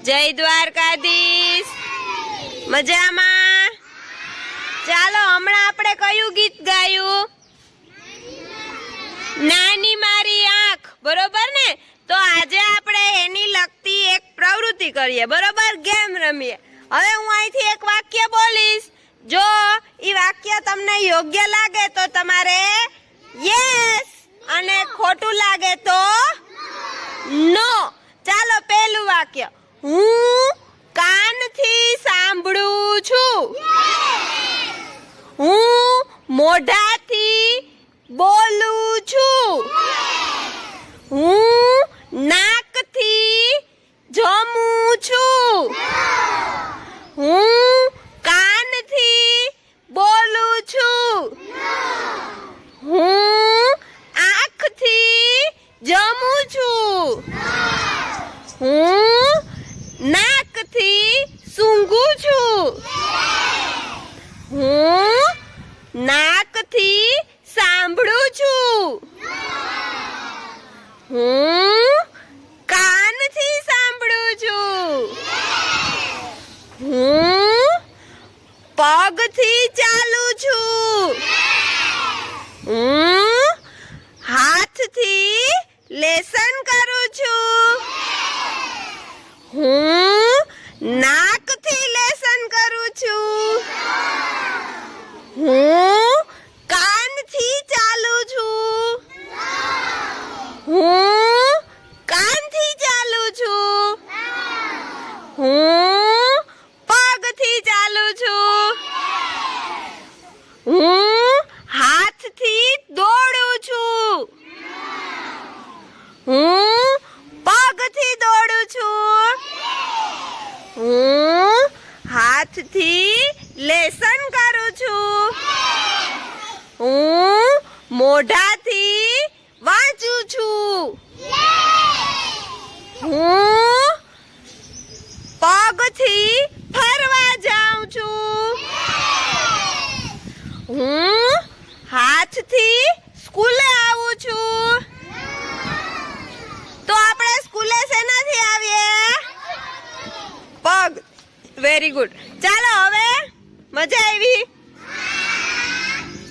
જય દ્વારકાધીશ। મજામાં? ચાલો હમણાં આપણે કયું ગીત ગાયું? નાની મારી આંખ, બરોબર ને? તો આજે આપણે એની લગતી એક પ્રવૃત્તિ કરીએ, બરોબર? ગેમ રમીએ। હવે હું અહીંથી એક વાક્ય બોલીશ, જો ઈ વાક્ય તમને યોગ્ય લાગે તો તમારે યસ અને ખોટું લાગે તો નો। ચાલો પહેલું વાક્ય, હું કાનથી સાંભળું છું। હું મોઢાથી બોલું છું। હું નાકથી જમું છું। હું કાનથી બોલું છું। હું આંખથી જમું છું। હું નાકથી સૂંઘું છું। હું નાકથી સાંભળું છું। હું કાનથી સાંભળું છું। હું પગથી ચાલું છું। હું હાથથી લેસન કરું છું। હું નાકથી લેસન કરું છું। હું કાનથી ચાલું છું। હું કાનથી ચાલું છું। હું પગથી ચાલું છું। હું હાથથી દોડું છું। હું પગથી દોડું છું। હું હાથથી લેસન કરું છું। હું મોઢાથી વાંચું છું। હું પગથી ફરવા જાઉં છું। હું હાથથી સ્કૂલે આવું છું। તો આપણે સ્કૂલે શેનાથી આવીએ? પગ। Very good. ચાલો હવે મજા આવી?